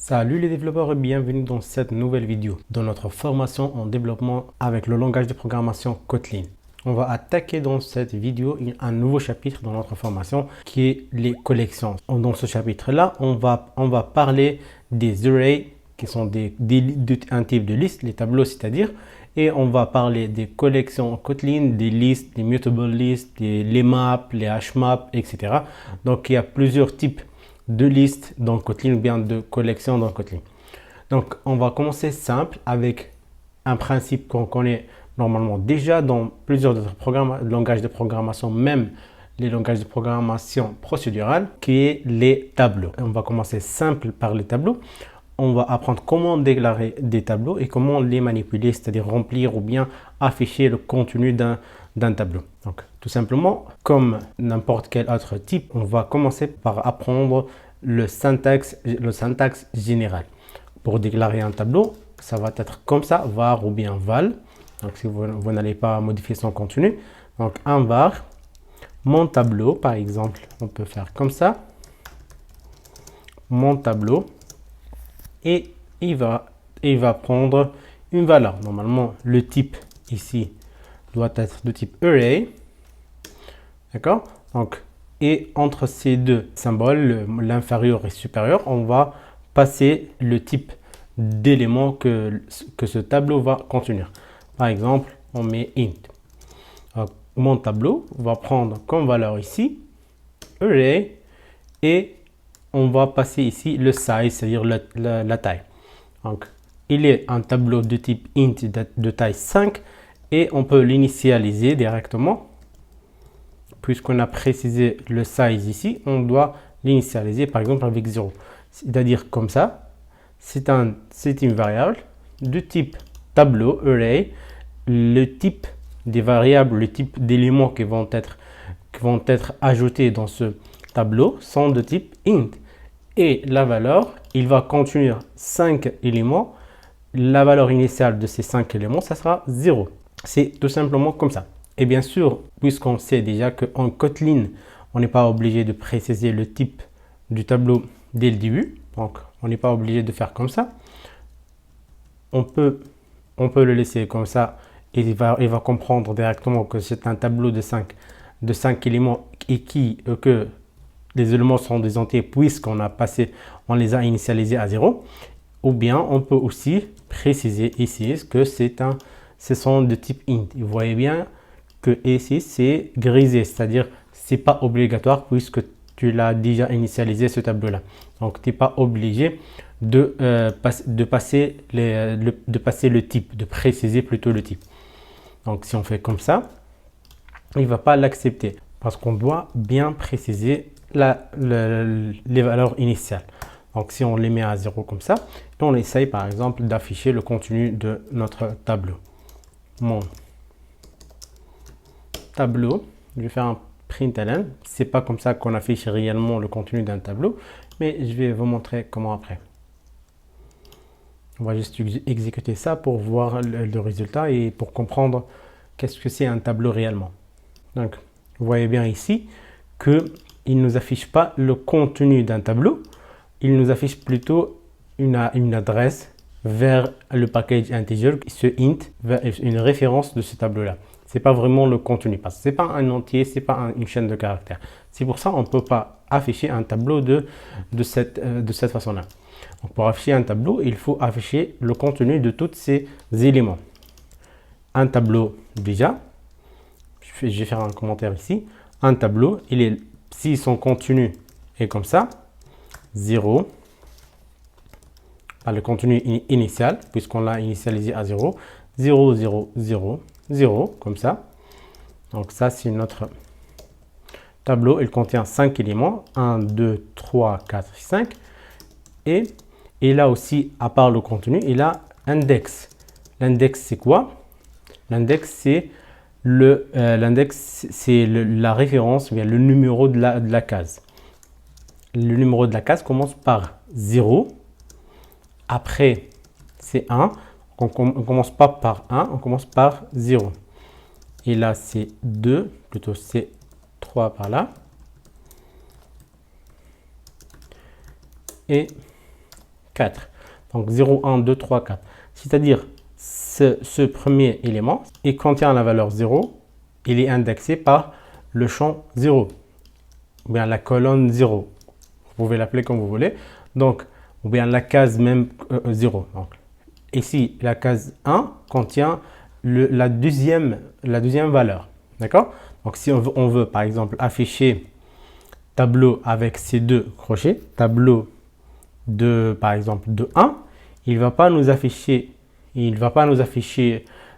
Salut les développeurs et bienvenue dans cette nouvelle vidéo de notre formation en développement avec le langage de programmation Kotlin. On va attaquer dans cette vidéo un nouveau chapitre dans notre formation qui est les collections. Dans ce chapitre-là, on va parler des arrays qui sont un type de liste, les tableaux c'est-à-dire, et on va parler des collections en Kotlin, des listes, des mutable lists, les maps, les hash maps, etc. Donc il y a plusieurs types de listes dans Kotlin ou bien de collections dans Kotlin. Donc on va commencer simple avec un principe qu'on connaît normalement déjà dans plusieurs autres langages de programmation, même les langages de programmation procédurale, qui est les tableaux. On va commencer simple par les tableaux. On va apprendre comment déclarer des tableaux et comment les manipuler, c'est-à-dire remplir ou bien afficher le contenu d'un tableau. Donc, tout simplement, comme n'importe quel autre type, on va commencer par apprendre le syntaxe général. Pour déclarer un tableau, ça va être comme ça, var ou bien val. Donc, si vous n'allez pas modifier son contenu. Donc, un var, mon tableau, par exemple, on peut faire comme ça. Mon tableau. Et il va prendre une valeur. Normalement, le type ici doit être de type array. D'accord? Donc, et entre ces deux symboles, l'inférieur et supérieur, on va passer le type d'élément que ce tableau va contenir. Par exemple, on met int. Donc, mon tableau va prendre comme valeur ici array et on va passer ici le size, c'est-à-dire la taille. Donc, il est un tableau de type int de taille 5 et on peut l'initialiser directement. Puisqu'on a précisé le size ici, on doit l'initialiser par exemple avec 0. C'est-à-dire comme ça, c'est une variable de type tableau, array. Le type des variables, le type d'éléments qui vont être ajoutés dans ce tableau sont de type int. Et la valeur, il va contenir 5 éléments. La valeur initiale de ces 5 éléments, ça sera 0. C'est tout simplement comme ça. Et bien sûr, puisqu'on sait déjà qu'en Kotlin, on n'est pas obligé de préciser le type du tableau dès le début. Donc, on n'est pas obligé de faire comme ça. On peut le laisser comme ça et il va comprendre directement que c'est un tableau de 5 éléments et que les éléments sont des entiers puisqu'on on les a initialisés à 0. Ou bien on peut aussi préciser ici que ce sont de type int. Vous voyez bien que ici c'est grisé, c'est-à-dire c'est pas obligatoire puisque tu l'as déjà initialisé ce tableau-là. Donc tu n'es pas obligé de passer le type, de préciser plutôt le type. Donc si on fait comme ça, il ne va pas l'accepter parce qu'on doit bien préciser les valeurs initiales. Donc si on les met à 0 comme ça, et on essaye par exemple d'afficher le contenu de notre tableau. Mon tableau, je vais faire un println. C'est pas comme ça qu'on affiche réellement le contenu d'un tableau, mais je vais vous montrer comment après. On va juste exécuter ça pour voir le résultat et pour comprendre qu'est-ce que c'est un tableau réellement. Donc, vous voyez bien ici qu'il ne nous affiche pas le contenu d'un tableau, il nous affiche plutôt une adresse vers le package integer, ce int, vers une référence de ce tableau-là. Ce n'est pas vraiment le contenu, parce que ce n'est pas un entier, ce n'est pas une chaîne de caractères. C'est pour ça qu'on ne peut pas afficher un tableau de cette façon-là. Donc pour afficher un tableau, il faut afficher le contenu de tous ces éléments. Un tableau déjà, je vais faire un commentaire ici, un tableau, si son contenu est comme ça, 0, le contenu initial, puisqu'on l'a initialisé à 0, 0, 0, 0, 0, comme ça. Donc ça, c'est notre tableau. Il contient 5 éléments, 1, 2, 3, 4, 5. Et il a aussi, à part le contenu, il a index. L'index, c'est quoi? L'index, c'est la référence, bien le numéro de la case. Le numéro de la case commence par 0. Après, c'est 1. On ne commence pas par 1, on commence par 0. Et là, c'est 2, plutôt c'est 3 par là. Et 4. Donc 0, 1, 2, 3, 4. C'est-à-dire, ce premier élément, il contient la valeur 0. Il est indexé par le champ 0. Ou bien la colonne 0. Vous pouvez l'appeler comme vous voulez. Donc, ou bien la case même 0. Donc, ici, la case 1 contient la deuxième valeur. D'accord? Donc, si on veut, par exemple, afficher tableau avec ces deux crochets, tableau de, par exemple, de 1, il ne va pas nous afficher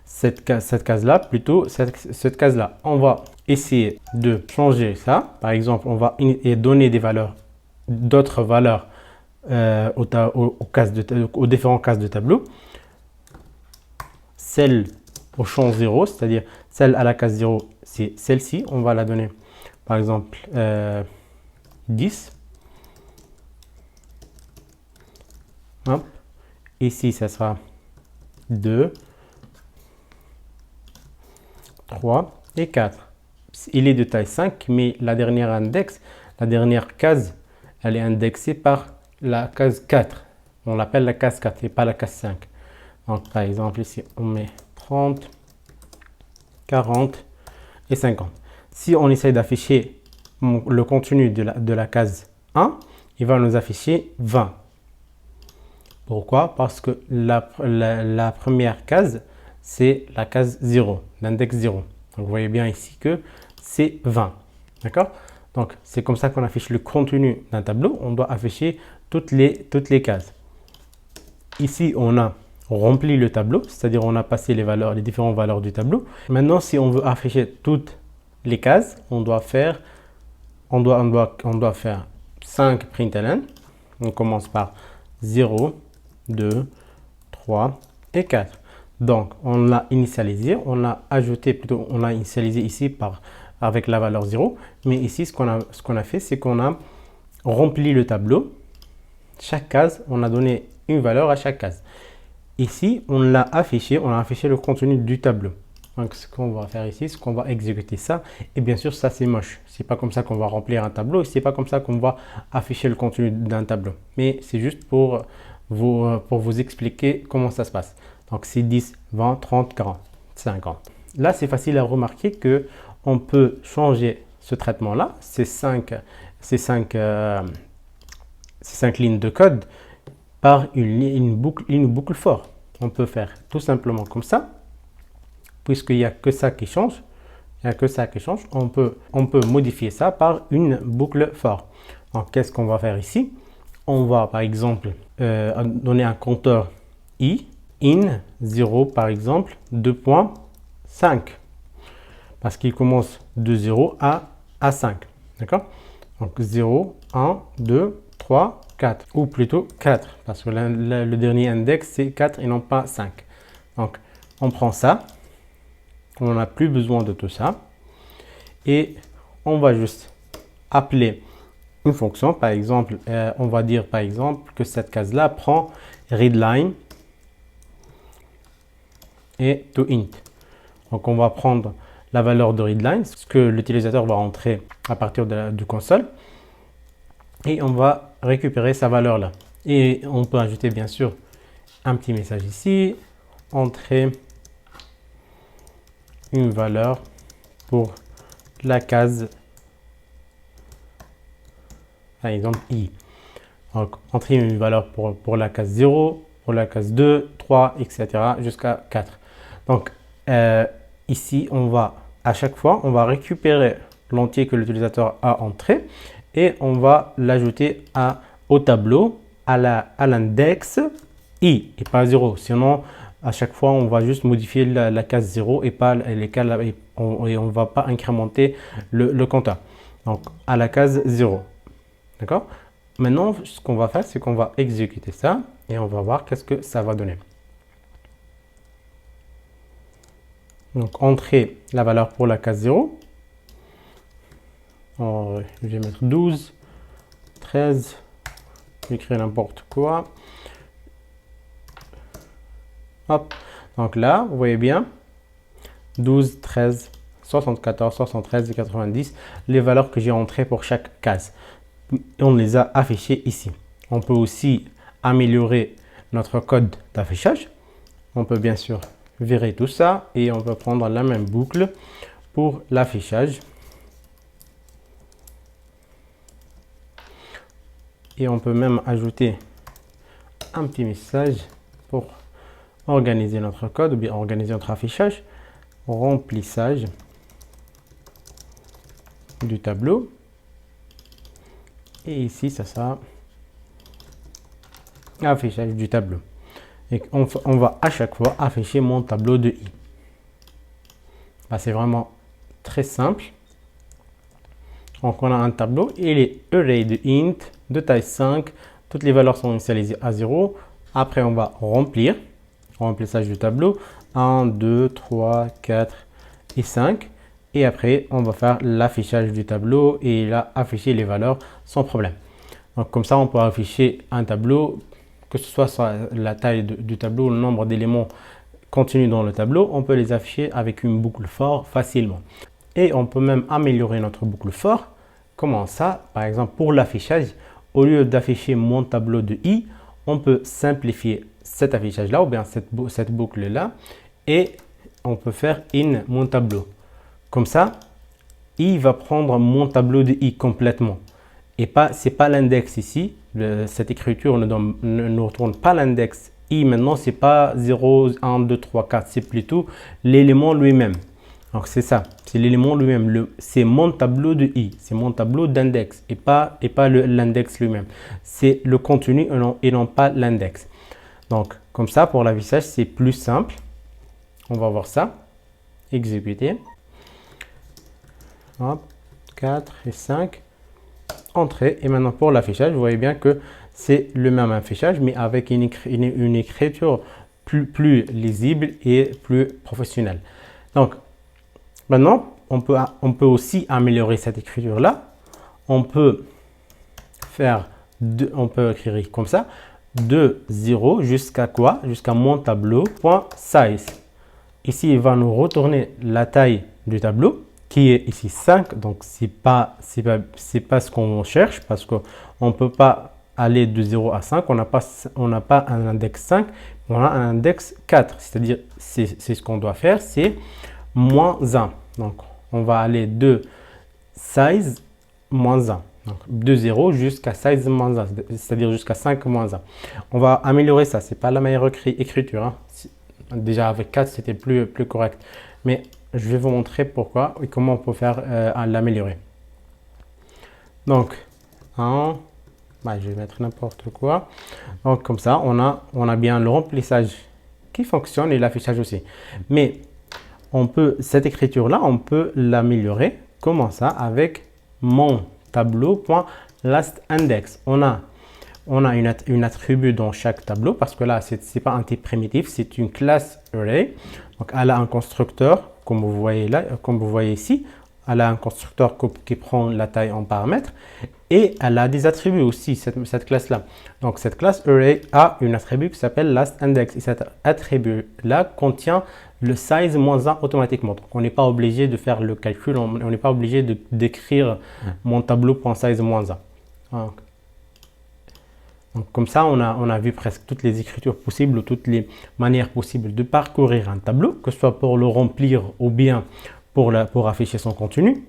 cette case-là, plutôt cette case-là. On va essayer de changer ça. Par exemple, on va donner d'autres valeurs aux différentes cases de tableau. Celle au champ 0, c'est-à-dire celle à la case 0, c'est celle-ci. On va la donner, par exemple, 10. Hop. Ici, ça sera 2, 3 et 4. Il est de taille 5, mais la dernière case, elle est indexée par la case 4. On l'appelle la case 4 et pas la case 5. Donc, par exemple, ici, on met 30, 40 et 50. Si on essaye d'afficher le contenu de la case 1, il va nous afficher 20. Pourquoi? Parce que la première case, c'est la case 0, l'index 0. Donc, vous voyez bien ici que c'est 20. D'accord? Donc, c'est comme ça qu'on affiche le contenu d'un tableau. On doit afficher toutes les cases. Ici, on a rempli le tableau, c'est-à-dire on a passé les différentes valeurs du tableau. Maintenant, si on veut afficher toutes les cases, on doit faire 5 println. On commence par 0, 2, 3 et 4. Donc, on l'a initialisé, on l'a initialisé ici avec la valeur 0. Mais ici, ce qu'on a fait, c'est qu'on a rempli le tableau. Chaque case, on a donné une valeur à chaque case. Ici, on a affiché le contenu du tableau. Donc, ce qu'on va faire ici, c'est qu'on va exécuter ça. Et bien sûr, ça, c'est moche. C'est pas comme ça qu'on va remplir un tableau. C'est pas comme ça qu'on va afficher le contenu d'un tableau. Mais c'est juste pour vous expliquer comment ça se passe. Donc, c'est 10, 20, 30, 40, 50. Là, c'est facile à remarquer que on peut changer ce traitement-là, ces cinq lignes de code, par une boucle for. On peut faire tout simplement comme ça, puisqu'il n'y a que ça qui change. On peut modifier ça par une boucle for. Donc, qu'est-ce qu'on va faire ici? On va, par exemple, donner un compteur i, in 0, par exemple, 2.5. Parce qu'il commence de 0 à 5. D'accord? Donc, 0, 1, 2, 3, 4. Ou plutôt 4. Parce que le dernier index, c'est 4 et non pas 5. Donc, on prend ça. On n'a plus besoin de tout ça. Et on va juste appeler une fonction. Par exemple, on va dire par exemple que cette case-là prend readline et toInt. Donc, on va prendre la valeur de readline, ce que l'utilisateur va entrer à partir du console. Et on va récupérer sa valeur là. Et on peut ajouter bien sûr un petit message ici. Entrer une valeur pour la case, par exemple i. Donc, entrer une valeur pour la case 0, pour la case 2, 3, etc. jusqu'à 4. Donc, ici, à chaque fois, on va récupérer l'entier que l'utilisateur a entré et on va l'ajouter au tableau à l'index i et pas 0. Sinon, à chaque fois, on va juste modifier la case 0 et pas et on ne va pas incrémenter le compteur. Donc, à la case 0. D'accord? Maintenant, ce qu'on va faire, c'est qu'on va exécuter ça et on va voir qu'est-ce que ça va donner. Donc, entrer la valeur pour la case 0. Je vais mettre 12, 13, je vais écrire n'importe quoi. Hop. Donc là, vous voyez bien, 12, 13, 74, 73 et 90, les valeurs que j'ai entrées pour chaque case. On les a affichées ici. On peut aussi améliorer notre code d'affichage, on peut bien sûr virer tout ça et on peut prendre la même boucle pour l'affichage. Et on peut même ajouter un petit message pour organiser notre code ou bien organiser notre affichage. Remplissage du tableau. Et ici, ça sera affichage du tableau. Et on va à chaque fois afficher mon tableau de i. C'est vraiment très simple. Donc, on a un tableau et les arrays de int de taille 5. Toutes les valeurs sont initialisées à 0. Après, on va remplir. Remplissage du tableau. 1, 2, 3, 4 et 5. Et après, on va faire l'affichage du tableau et là, afficher les valeurs sans problème. Donc, comme ça, on peut afficher un tableau, que ce soit la taille du tableau, le nombre d'éléments contenus dans le tableau, on peut les afficher avec une boucle for facilement. Et on peut même améliorer notre boucle for. Comment ça? Par exemple, pour l'affichage, au lieu d'afficher mon tableau de i, on peut simplifier cet affichage-là ou bien cette boucle-là et on peut faire in mon tableau. Comme ça, i va prendre mon tableau de i complètement. Et c'est pas l'index ici. Cette écriture ne nous retourne pas l'index i. Maintenant, c'est pas 0, 1, 2, 3, 4. C'est plutôt l'élément lui-même. Donc, c'est ça. C'est l'élément lui-même. C'est mon tableau de i. C'est mon tableau d'index et pas l'index lui-même. C'est le contenu et non pas l'index. Donc, comme ça, pour l'affichage, c'est plus simple. On va voir ça. Exécuter. Hop, 4 et 5. Entrée. Et maintenant, pour l'affichage, vous voyez bien que c'est le même affichage, mais avec une écriture plus lisible et plus professionnelle. Donc, maintenant, on peut aussi améliorer cette écriture-là. On peut écrire comme ça, de 0 jusqu'à quoi? Jusqu'à mon tableau.size. Ici, il va nous retourner la taille du tableau, qui est ici 5. Donc, c'est pas ce qu'on cherche, parce qu'on ne peut pas aller de 0 à 5. On n'a pas un index 5, on a un index 4. C'est-à-dire, c'est ce qu'on doit faire, c'est moins 1. Donc, on va aller de size moins 1. Donc, de 0 jusqu'à size moins 1, c'est-à-dire jusqu'à 5 moins 1. On va améliorer ça. Ce n'est pas la meilleure écriture. Hein. Déjà, avec 4, c'était plus correct. Mais je vais vous montrer pourquoi et comment on peut faire l'améliorer. Donc, je vais mettre n'importe quoi. Donc, comme ça, on a bien le remplissage qui fonctionne et l'affichage aussi. Mais cette écriture-là, on peut l'améliorer. Comment ça? Avec mon tableau.lastIndex. On a une attribut dans chaque tableau parce que là, ce n'est pas un type primitif, c'est une classe array. Donc, elle a un constructeur, comme vous voyez là, comme vous voyez ici. Elle a un constructeur qui prend la taille en paramètres et elle a des attributs aussi, cette classe-là. Donc, cette classe array a une attribut qui s'appelle lastIndex et cet attribut-là contient le size moins 1 automatiquement. Donc, on n'est pas obligé de faire le calcul, on n'est pas obligé d'écrire mon tableau.size moins 1. Donc, comme ça, on a vu presque toutes les écritures possibles, toutes les manières possibles de parcourir un tableau, que ce soit pour le remplir ou bien pour afficher son contenu.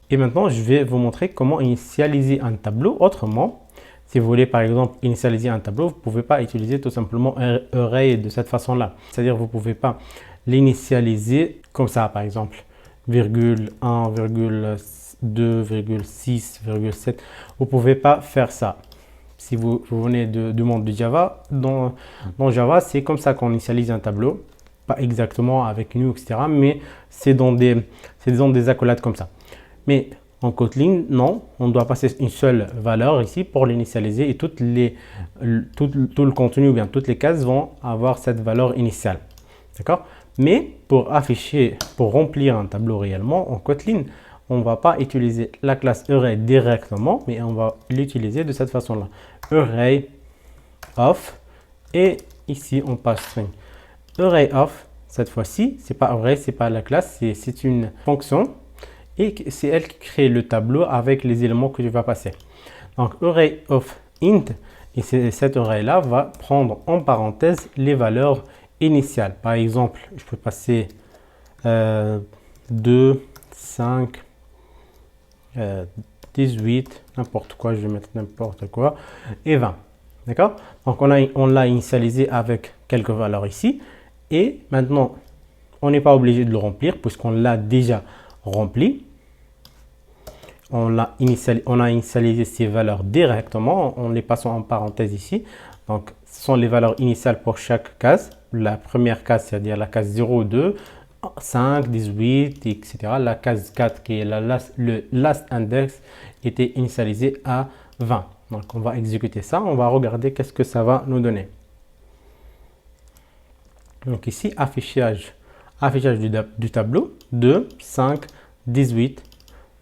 Et maintenant, je vais vous montrer comment initialiser un tableau autrement. Si vous voulez par exemple initialiser un tableau, vous ne pouvez pas utiliser tout simplement un array de cette façon-là. C'est-à-dire vous ne pouvez pas l'initialiser comme ça par exemple, virgule 1, virgule 2, virgule 6, virgule 7. Vous ne pouvez pas faire ça. Si vous venez du monde de Java, dans Java, c'est comme ça qu'on initialise un tableau. Pas exactement avec new, etc. Mais c'est dans des accolades comme ça. Mais en Kotlin, non, on doit passer une seule valeur ici pour l'initialiser et tout le contenu ou bien toutes les cases vont avoir cette valeur initiale. D'accord? Mais pour remplir un tableau réellement en Kotlin, on ne va pas utiliser la classe array directement, mais on va l'utiliser de cette façon-là. Array of et ici on passe string. Array of, cette fois-ci, c'est pas array, c'est pas la classe, c'est une fonction. et c'est elle qui crée le tableau avec les éléments que je vais passer. Donc array of int, et cet array là va prendre en parenthèse les valeurs initiales. Par exemple, je peux passer 2, 5, 18, n'importe quoi, je vais mettre n'importe quoi, et 20. D'accord? Donc on l'a initialisé avec quelques valeurs ici, et maintenant on n'est pas obligé de le remplir puisqu'on l'a déjà rempli. On a initialisé ces valeurs directement en les passant en parenthèse ici. Donc ce sont les valeurs initiales pour chaque case. La première case, c'est-à-dire la case 0, 2, 5, 18, etc. La case 4, qui est le last index, était initialisée à 20. Donc on va exécuter ça, on va regarder qu'est-ce que ça va nous donner. Donc ici, affichage du tableau, 2, 5, 18,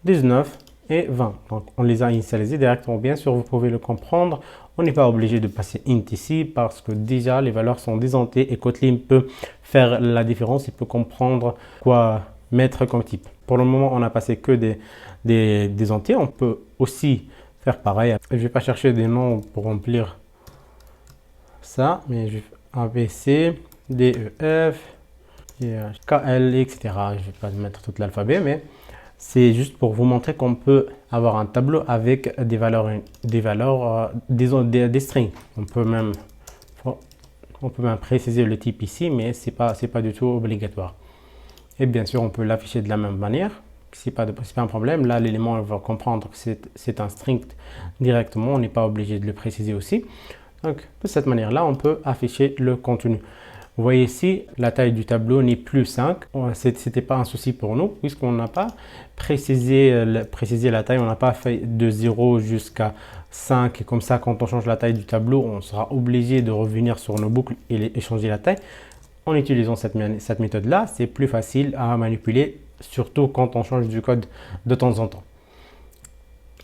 19 et 20. Donc on les a initialisés directement. Bien sûr, vous pouvez le comprendre. On n'est pas obligé de passer int ici parce que déjà les valeurs sont désentées et Kotlin peut faire la différence. Il peut comprendre quoi mettre comme type. Pour le moment, on a passé que des entiers. On peut aussi faire pareil. Je ne vais pas chercher des noms pour remplir ça, mais je vais ABC, DEF, KL, etc. Je ne vais pas mettre tout l'alphabet, mais c'est juste pour vous montrer qu'on peut avoir un tableau avec des strings. On peut même préciser le type ici, mais c'est pas du tout obligatoire. Et bien sûr, on peut l'afficher de la même manière. C'est pas un problème. Là, l'élément va comprendre que c'est un string directement. On n'est pas obligé de le préciser aussi. Donc, de cette manière-là, on peut afficher le contenu. Vous voyez ici, la taille du tableau n'est plus 5. Ce n'était pas un souci pour nous puisqu'on n'a pas précisé la taille. On n'a pas fait de 0 jusqu'à 5. Et comme ça, quand on change la taille du tableau, on sera obligé de revenir sur nos boucles et changer la taille. En utilisant cette méthode-là, c'est plus facile à manipuler, surtout quand on change du code de temps en temps.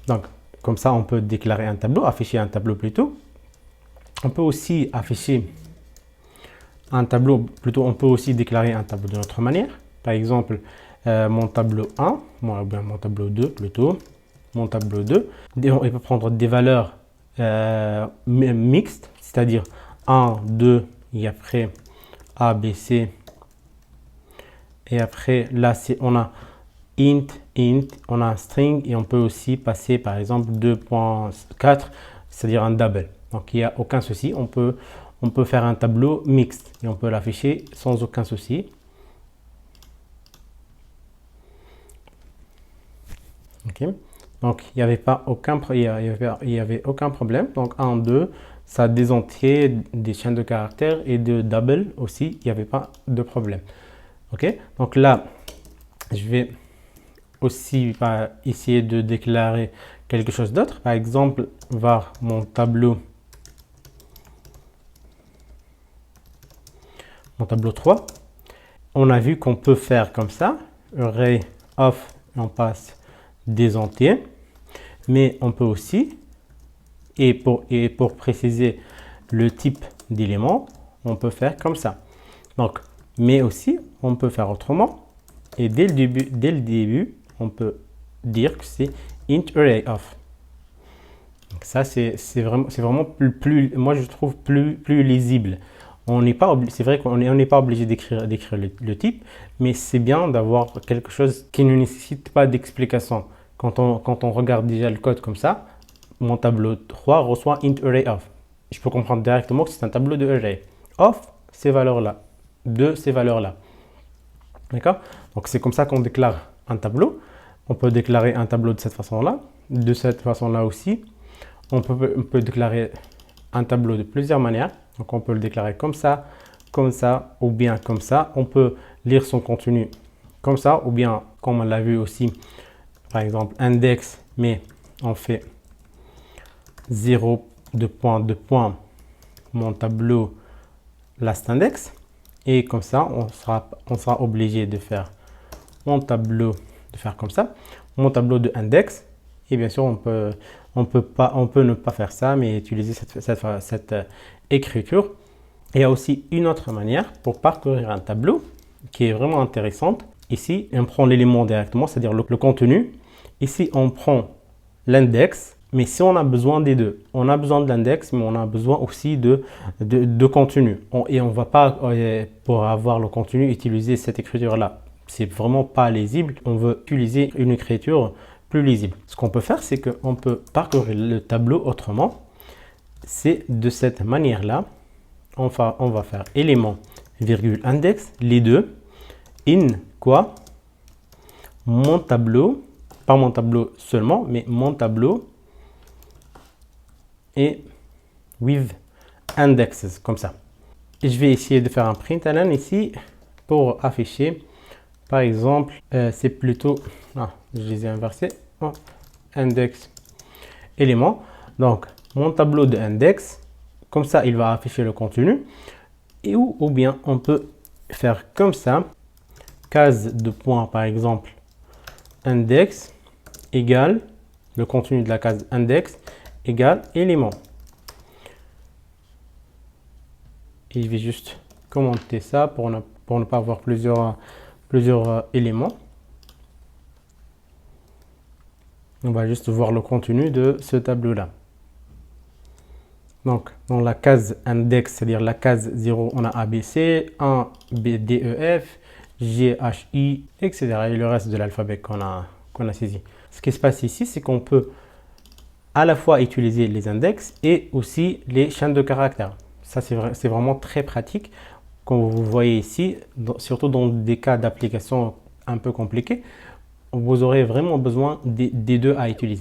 Donc, comme ça, on peut déclarer un tableau, afficher un tableau plutôt. On peut aussi afficher un tableau, on peut aussi déclarer un tableau d'une autre manière. Par exemple, mon tableau 1, ou bien mon tableau 2 plutôt, mon tableau 2. Il peut prendre des valeurs mixtes, c'est-à-dire 1, 2, et après A, B, C. Et après, là, on a int, on a un string, et on peut aussi passer, par exemple, 2.4, c'est-à-dire un double. Donc, il n'y a aucun souci. On peut faire un tableau mixte et on peut l'afficher sans aucun souci. Ok. Donc, il n'y avait aucun problème. Donc, 1, 2, ça désentait des chaînes de caractères et de double aussi. Il n'y avait pas de problème. Ok. Donc là, je vais aussi essayer de déclarer quelque chose d'autre. Par exemple, var mon tableau 3, on a vu qu'on peut faire comme ça, array of, on passe des entiers, mais on peut aussi, et pour préciser le type d'élément, on peut faire comme ça. Donc, mais aussi, on peut faire autrement, et dès le début, on peut dire que c'est int array of. Donc ça, c'est vraiment plus, moi je trouve plus lisible. C'est vrai qu'on n'est pas obligé d'écrire le type, mais c'est bien d'avoir quelque chose qui ne nécessite pas d'explication. Quand on regarde déjà le code comme ça, mon tableau 3 reçoit int array of. Je peux comprendre directement que c'est un tableau de array. Of ces valeurs-là, de ces valeurs-là. D'accord? Donc c'est comme ça qu'on déclare un tableau. On peut déclarer un tableau de cette façon-là. De cette façon-là aussi. On peut déclarer un tableau de plusieurs manières. Donc on peut le déclarer comme ça, ou bien comme ça. On peut lire son contenu comme ça, ou bien comme on l'a vu aussi, par exemple index, mais on fait 0, 2 points, mon tableau last index. Et comme ça, on sera obligé de faire mon tableau, comme ça, mon tableau de index. Et bien sûr, on peut ne pas faire ça, mais utiliser cette écriture. Il y a aussi une autre manière pour parcourir un tableau qui est vraiment intéressante. Ici, on prend l'élément directement, c'est-à-dire le contenu. Ici, on prend l'index. Mais si on a besoin des deux, on a besoin de l'index, mais on a besoin aussi de contenu. Et on ne va pas, pour avoir le contenu, utiliser cette écriture-là. C'est vraiment pas lisible. On veut utiliser une écriture plus lisible. Ce qu'on peut faire, c'est qu'on peut parcourir le tableau autrement. C'est de cette manière-là. On va faire élément, virgule, index, les deux. In quoi? Mon tableau, pas mon tableau seulement, mais mon tableau. Et with indexes, comme ça. Et je vais essayer de faire un println ici pour afficher, par exemple, c'est plutôt, je les ai inversés, index élément. Donc, mon tableau de index, comme ça, il va afficher le contenu. Et ou bien, on peut faire comme ça, case de points, par exemple, index égale, le contenu de la case index égale élément. Et je vais juste commenter ça pour ne pas avoir plusieurs éléments. On va juste voir le contenu de ce tableau-là. Donc, dans la case index, c'est-à-dire la case 0, on a ABC, 1, B, D, E, F, G, H, I, etc. Et le reste de l'alphabet qu'on a saisi. Ce qui se passe ici, c'est qu'on peut à la fois utiliser les index et aussi les chaînes de caractères. Ça, c'est vraiment très pratique. Comme vous voyez ici, surtout dans des cas d'application un peu compliqués, vous aurez vraiment besoin des deux à utiliser.